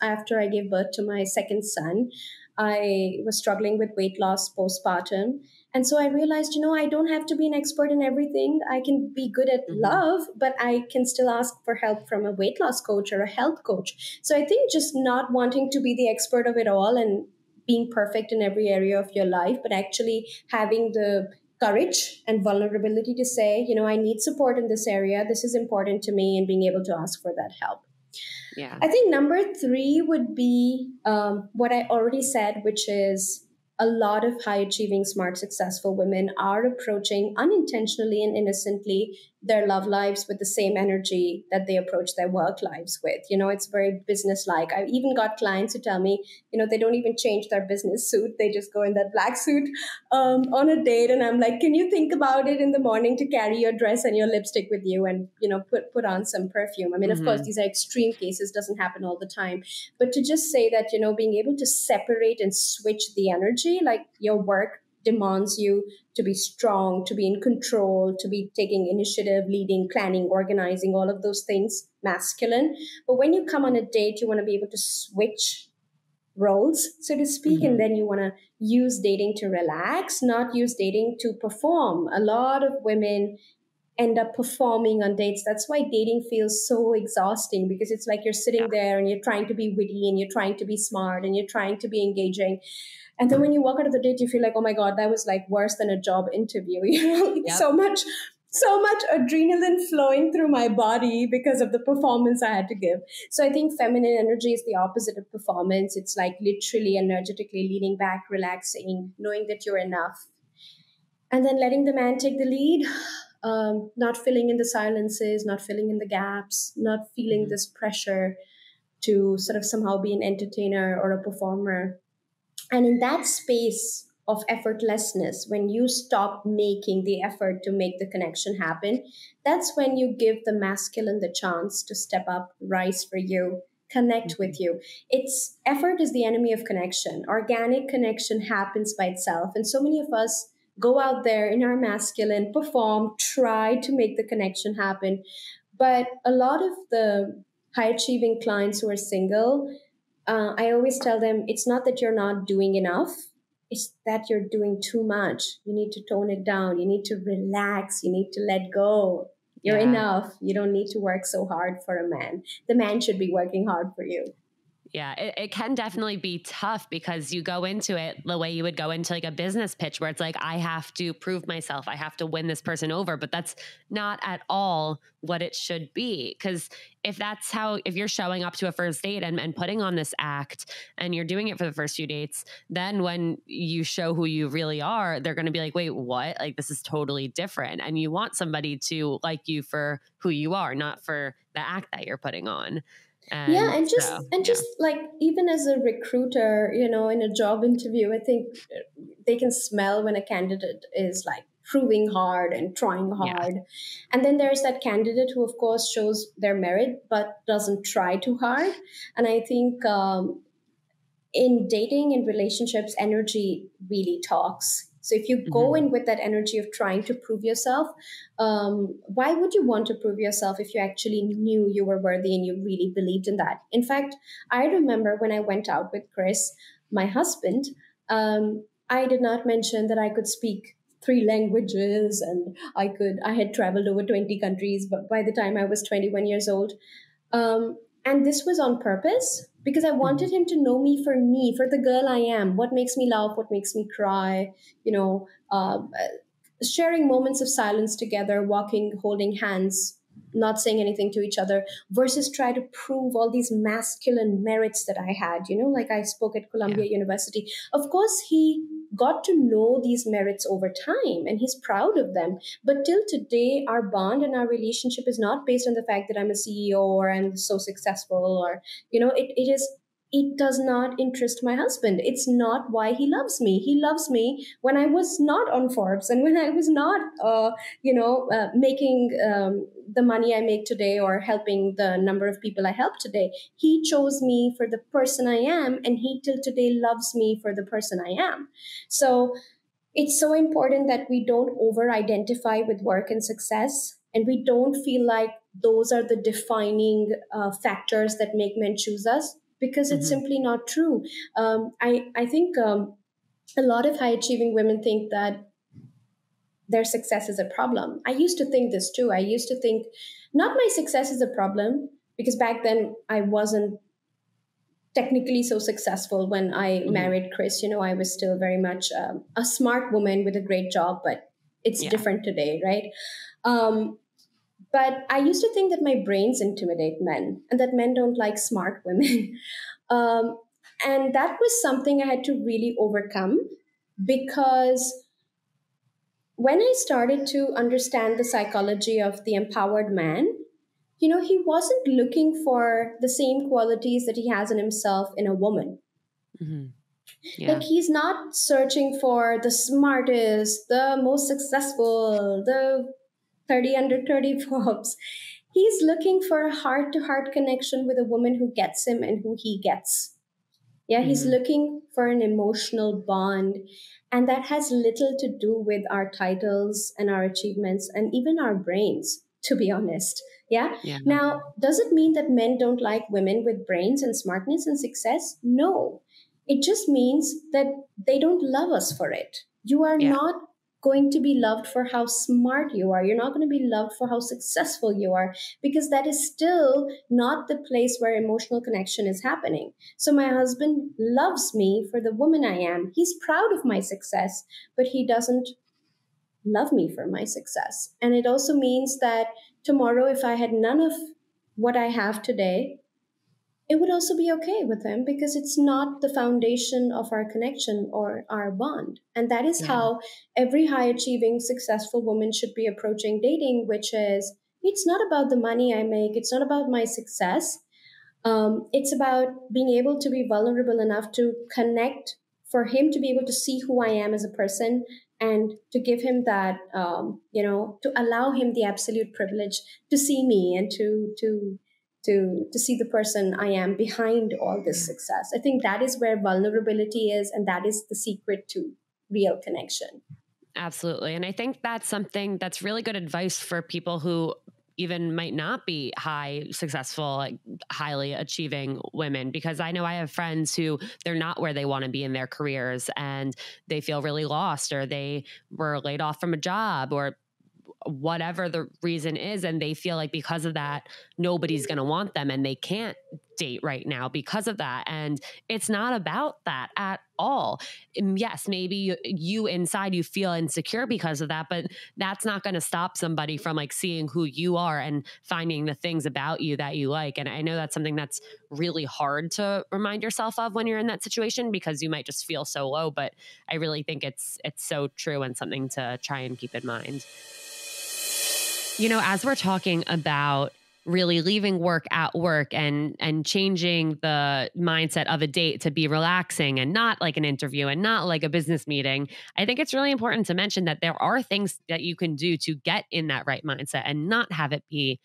After I gave birth to my second son, I was struggling with weight loss postpartum. And so I realized, I don't have to be an expert in everything. I can be good at Hmm. love, but I can still ask for help from a weight loss coach or a health coach. So I think just not wanting to be the expert of it all and being perfect in every area of your life, but actually having the courage and vulnerability to say, I need support in this area. This is important to me, and being able to ask for that help. Yeah. I think number three would be what I already said, which is a lot of high achieving, smart, successful women are approaching unintentionally and innocently their love lives with the same energy that they approach their work lives with. It's very business like. I've even got clients who tell me, they don't even change their business suit. They just go in that black suit on a date. And I'm like, can you think about it in the morning to carry your dress and your lipstick with you and, put on some perfume? I mean, of course, Hmm. these are extreme cases, doesn't happen all the time. But to just say that, being able to separate and switch the energy, like your work demands you to be strong, to be in control, to be taking initiative, leading, planning, organizing, all of those things, masculine. But when you come on a date, you want to be able to switch roles, so to speak, and Hmm. then you want to use dating to relax, not use dating to perform. A lot of women end up performing on dates. That's why dating feels so exhausting, because it's like you're Yeah. sitting there and you're trying to be witty and you're trying to be smart and you're trying to be engaging. And then when you walk out of the date, you feel like, oh my God, that was like worse than a job interview. It's Yep. so much adrenaline flowing through my body because of the performance I had to give. So I think feminine energy is the opposite of performance. It's like literally energetically leaning back, relaxing, knowing that you're enough, and then letting the man take the lead, not filling in the silences, not filling in the gaps, not feeling Hmm. this pressure to sort of somehow be an entertainer or a performer. And in that space of effortlessness, when you stop making the effort to make the connection happen, that's when you give the masculine the chance to step up, rise for you, connect Hmm. with you. It's effort is the enemy of connection. Organic connection happens by itself. And so many of us go out there in our masculine, perform, try to make the connection happen. But a lot of the high achieving clients who are single, I always tell them it's not that you're not doing enough, it's that you're doing too much. You need to tone it down. You need to relax. You need to let go. You're Yeah. enough. You don't need to work so hard for a man. The man should be working hard for you. Yeah, it can definitely be tough because you go into it the way you would go into like a business pitch where it's like, I have to prove myself, I have to win this person over. But that's not at all what it should be. Because if you're showing up to a first date and putting on this act and you're doing it for the first few dates, then when you show who you really are, they're going to be like, wait, what? Like, this is totally different. And you want somebody to like you for who you are, not for the act that you're putting on. Yeah, And and just so, and yeah. just like even as a recruiter, in a job interview, I think they can smell when a candidate is like proving hard and trying Yeah. hard. And then there's that candidate who, of course, shows their merit but doesn't try too hard. And I think in dating and relationships, energy really talks. So if you go Hmm. in with that energy of trying to prove yourself, why would you want to prove yourself if you actually knew you were worthy and you really believed in that? In fact, I remember when I went out with Chris, my husband, I did not mention that I could speak three languages and I had traveled over 20 countries, but by the time I was 21 years old. And this was on purpose because I Hmm. wanted him to know me, for the girl I am, what makes me laugh, what makes me cry, you know, sharing moments of silence together, walking, holding hands, not saying anything to each other, versus try to prove all these masculine merits that I had, like I spoke at Yeah. Columbia University. Of course, he got to know these merits over time and he's proud of them. But till today, our bond and our relationship is not based on the fact that I'm a CEO or I'm so successful, or, it does not interest my husband. It's not why he loves me. He loves me when I was not on Forbes and when I was not, making the money I make today or helping the number of people I help today. He chose me for the person I am, and he till today loves me for the person I am. So It's so important that we don't over identify with work and success, and we don't feel like those are the defining factors that make men choose us, because it's Hmm. simply not true. I think a lot of high achieving women think that their success is a problem. I used to think this too. I used to think not my success is a problem, because back then I wasn't technically so successful when I Hmm. married Chris. I was still very much a smart woman with a great job, but it's Yeah. different today, right? Um, but I used to think that my brains intimidate men and that men don't like smart women. um, and that was something I had to really overcome, because when I started to understand the psychology of the empowered man, he wasn't looking for the same qualities that he has in himself in a woman. Hmm. Like, Yeah. he's not searching for the smartest, the most successful, the 30 under 30 Forbes. He's looking for a heart to heart connection with a woman who gets him and who he gets. Yeah, he's Hmm. looking for an emotional bond. And that has little to do with our titles and our achievements and even our brains, to be honest. Yeah. Yeah. Now, does it mean that men don't like women with brains and smartness and success? No. It just means that they don't love us for it. You are Yeah. not going to be loved for how smart you are. You're not going to be loved for how successful you are, because that is still not the place where emotional connection is happening. So my husband loves me for the woman I am. He's proud of my success, but he doesn't love me for my success. And it also means that tomorrow, if I had none of what I have today, it would also be okay with him, because it's not the foundation of our connection or our bond. And that is Yeah. how every high achieving, successful woman should be approaching dating, which is, it's not about the money I make, it's not about my success. It's about being able to be vulnerable enough to connect, for him to be able to see who I am as a person, and to give him that, to allow him the absolute privilege to see me and to see the person I am behind all this Yeah. success. I think that is where vulnerability is, and that is the secret to real connection. Absolutely. And I think that's something that's really good advice for people who even might not be high successful, like highly achieving women, because I know I have friends who they're not where they want to be in their careers and they feel really lost, or they were laid off from a job, or whatever the reason is, and they feel like because of that nobody's going to want them and they can't date right now because of that. And it's not about that at all. And yes, maybe you inside you feel insecure because of that, but that's not going to stop somebody from like seeing who you are and finding the things about you that you like. And I know that's something that's really hard to remind yourself of when you're in that situation, because you might just feel so low, but I really think it's so true and something to try and keep in mind. As we're talking about really leaving work at work and changing the mindset of a date to be relaxing and not like an interview and not like a business meeting, I think it's really important to mention that there are things that you can do to get in that right mindset and not have it be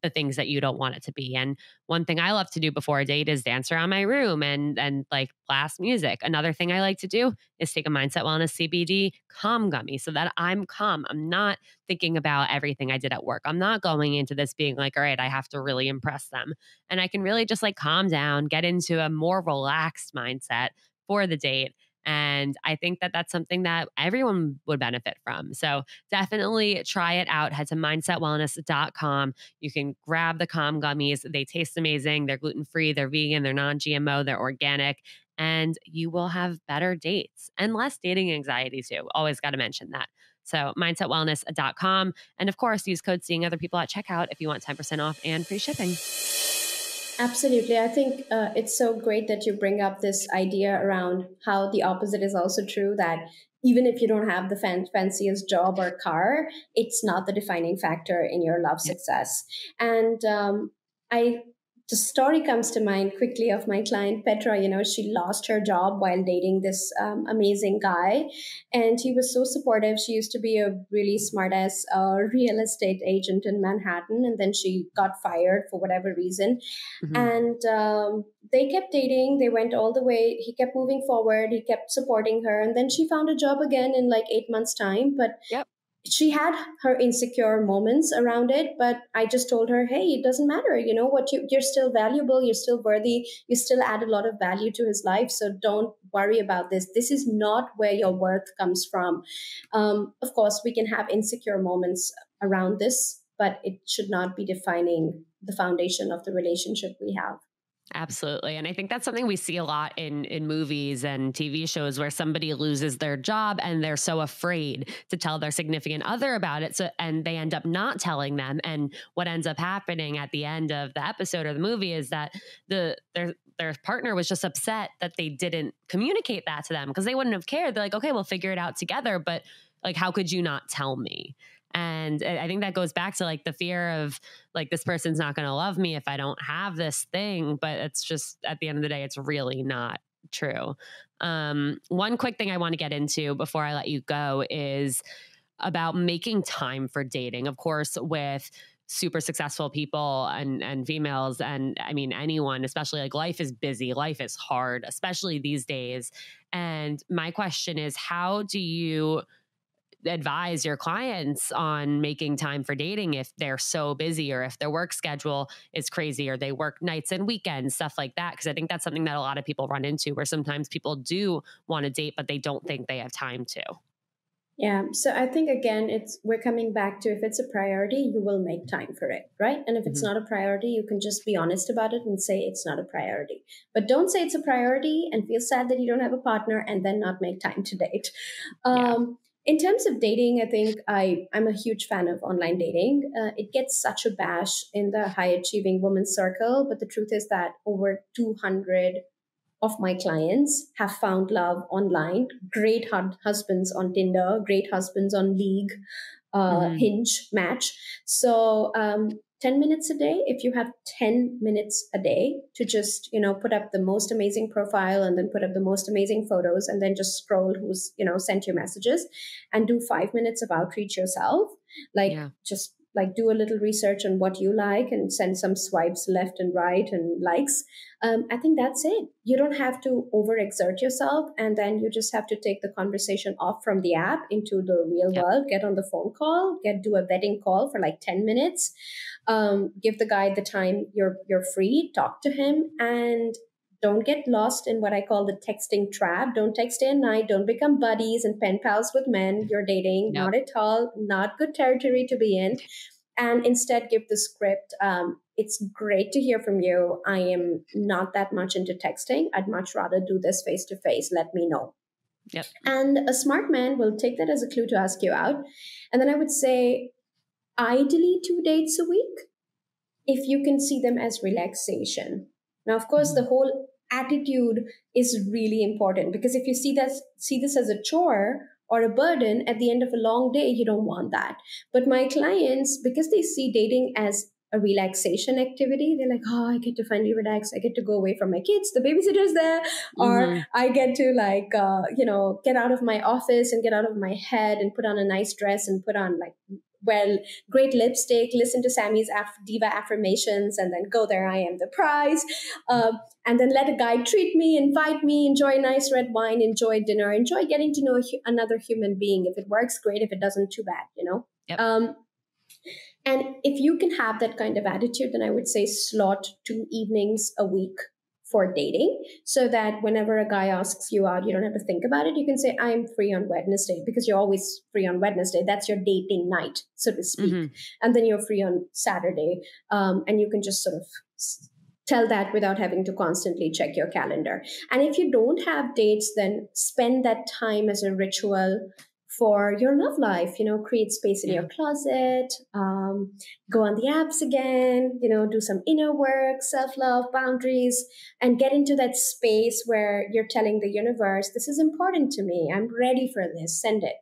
the things that you don't want it to be. And one thing I love to do before a date is dance around my room and like blast music. Another thing I like to do is take a mindset wellness CBD calm gummy so that I'm calm. I'm not thinking about everything I did at work. I'm not going into this being like, all right, I have to really impress them. And I can really just like calm down, get into a more relaxed mindset for the date. And I think that that's something that everyone would benefit from. So definitely try it out. Head to mindsetwellness.com. You can grab the calm gummies. They taste amazing. They're gluten free, they're vegan, they're non GMO, they're organic, and you will have better dates and less dating anxiety too. Always got to mention that. So, mindsetwellness.com. And of course, use code seeing other people at checkout if you want 10% off and free shipping. Absolutely. I think it's so great that you bring up this idea around how the opposite is also true, that even if you don't have the fanciest job or car, it's not the defining factor in your love Yeah. success. And I the story comes to mind quickly of my client Petra. She lost her job while dating this amazing guy, and he was so supportive. She used to be a really smart-ass real estate agent in Manhattan, and then she got fired for whatever reason. Mhm. And they kept dating. They went all the way. He kept moving forward. He kept supporting her. And then she found a job again in like 8 months' time. But Yep. she had her insecure moments around it, but I just told her, hey, it doesn't matter. You know what? You're still valuable. You're still worthy. You still add a lot of value to his life. So don't worry about this. This is not where your worth comes from. Of course, we can have insecure moments around this, but it should not be defining the foundation of the relationship we have. Absolutely. And I think that's something we see a lot in movies and TV shows where somebody loses their job and they're so afraid to tell their significant other about it. So, and they end up not telling them. And what ends up happening at the end of the episode or the movie is that their partner was just upset that they didn't communicate that to them because they wouldn't have cared. They're like, okay, we'll figure it out together. But like, how could you not tell me? And I think that goes back to like the fear of like, this person's not going to love me if I don't have this thing. But it's just at the end of the day, it's really not true. One quick thing I want to get into before I let you go is about making time for dating. Of course, with super successful people and females, and I mean, anyone, especially like life is busy, life is hard, especially these days. And my question is, how do you advise your clients on making time for dating if they're so busy or if their work schedule is crazy or they work nights and weekends, stuff like that? Because I think that's something that a lot of people run into where sometimes people do want to date, but they don't think they have time to. Yeah. So I think again, we're coming back to if it's a priority, you will make time for it, right? And if it's not a priority, you can just be honest about it and say it's not a priority. But don't say it's a priority and feel sad that you don't have a partner and then not make time to date. Yeah. In terms of dating, I think I'm a huge fan of online dating. It gets such a bash in the high achieving women's circle, but the truth is that over 200 of my clients have found love online. Great husbands on Tinder, great husbands on League, Hinge, Match. So 10 minutes a day, if you have 10 minutes a day to just, put up the most amazing profile and then put up the most amazing photos and then just scroll who's, sent you messages and do 5 minutes of outreach yourself, just like do a little research on what you like and send some swipes left and right and likes. I think that's it. You don't have to overexert yourself. And then you just have to take the conversation off from the app into the real world, get on the phone call, do a vetting call for like 10 minutes, give the guy the time you're free, talk to him, and don't get lost in what I call the texting trap. Don't text day and night. Don't become buddies and pen pals with men you're dating. Not at all. Not good territory to be in. And instead give the script. It's great to hear from you. I am not that much into texting. I'd much rather do this face to face. Let me know. Yep. And a smart man will take that as a clue to ask you out. And then I would say, ideally 2 dates a week, if you can see them as relaxation. Now, of course, the whole attitude is really important, because if you see this as a chore or a burden at the end of a long day, you don't want that. But my clients, because they see dating as a relaxation activity, they're like, oh, I get to finally relax. I get to go away from my kids. The babysitter's there. Or I get to get out of my office and get out of my head and put on a nice dress and put on great lipstick, listen to Sami's diva affirmations, and then go, there I am, the prize. And then let a guy treat me, invite me, enjoy a nice red wine, enjoy dinner, enjoy getting to know another human being. If it works, great. If it doesn't, too bad, Yep. And if you can have that kind of attitude, then I would say slot 2 evenings a week for dating, so that whenever a guy asks you out, you don't have to think about it. You can say, I'm free on Wednesday, because you're always free on Wednesday. That's your dating night, so to speak. And then you're free on Saturday. And you can just sort of tell that without having to constantly check your calendar. And if you don't have dates, then spend that time as a ritual for your love life. Create space in your closet, go on the apps again, do some inner work, self-love, boundaries, and get into that space where you're telling the universe, this is important to me. I'm ready for this. Send it.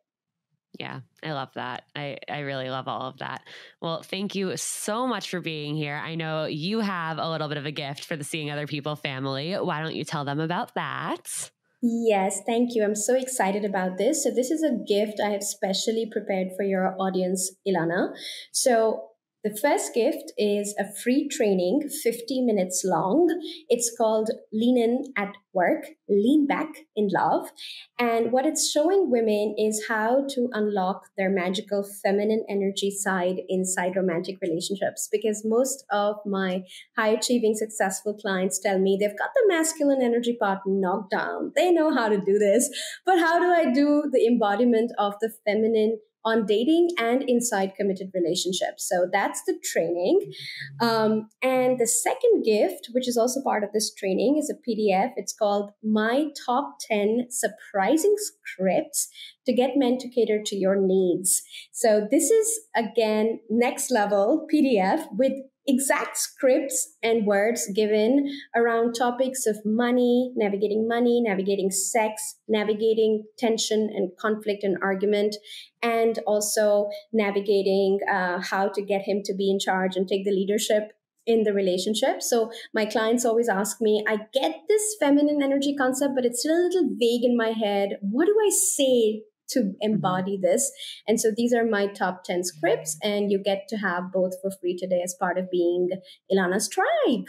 Yeah, I love that. I really love all of that. Well, thank you so much for being here. I know you have a little bit of a gift for the Seeing Other People family. Why don't you tell them about that? Yes, thank you. I'm so excited about this. So this is a gift I have specially prepared for your audience, Ilana. So The first gift is a free training, 50 minutes long. It's called Lean In at Work, Lean Back in Love. And what it's showing women is how to unlock their magical feminine energy side inside romantic relationships. Because most of my high achieving, successful clients tell me they've got the masculine energy part knocked down. They know how to do this. But how do I do the embodiment of the feminine on dating and inside committed relationships? So that's the training. And the second gift, which is also part of this training, is a PDF. It's called My Top 10 Surprising Scripts to Get Men to Cater to Your Needs. So this is, again, next level PDF with exact scripts and words given around topics of money, navigating sex, navigating tension and conflict and argument, and also navigating how to get him to be in charge and take the leadership in the relationship. So my clients always ask me, I get this feminine energy concept, but it's still a little vague in my head. What do I say to embody this? And so these are my top 10 scripts, and you get to have both for free today as part of being Ilana's tribe.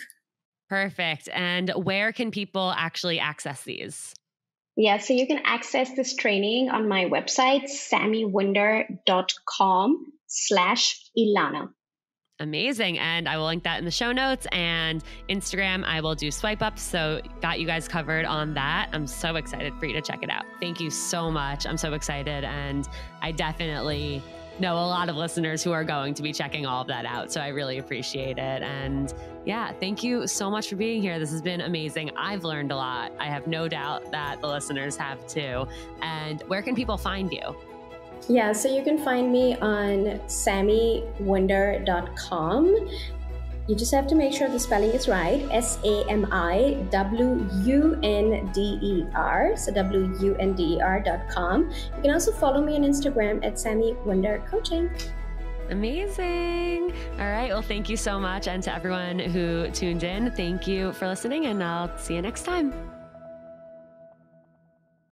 Perfect. And where can people actually access these? Yeah, so you can access this training on my website, samiwunder.com/Ilana. Amazing. And I will link that in the show notes, and Instagram, I will do swipe ups. So got you guys covered on that. I'm so excited for you to check it out. Thank you so much. I'm so excited. And I definitely know a lot of listeners who are going to be checking all of that out. So I really appreciate it. And yeah, thank you so much for being here. This has been amazing. I've learned a lot. I have no doubt that the listeners have too. And where can people find you? Yeah, so you can find me on samiwunder.com. You just have to make sure the spelling is right. SAMIWUNDER. So WUNDER.com. You can also follow me on Instagram at Sami Wunder Coaching. Amazing. All right. Well, thank you so much. And to everyone who tuned in, thank you for listening, and I'll see you next time.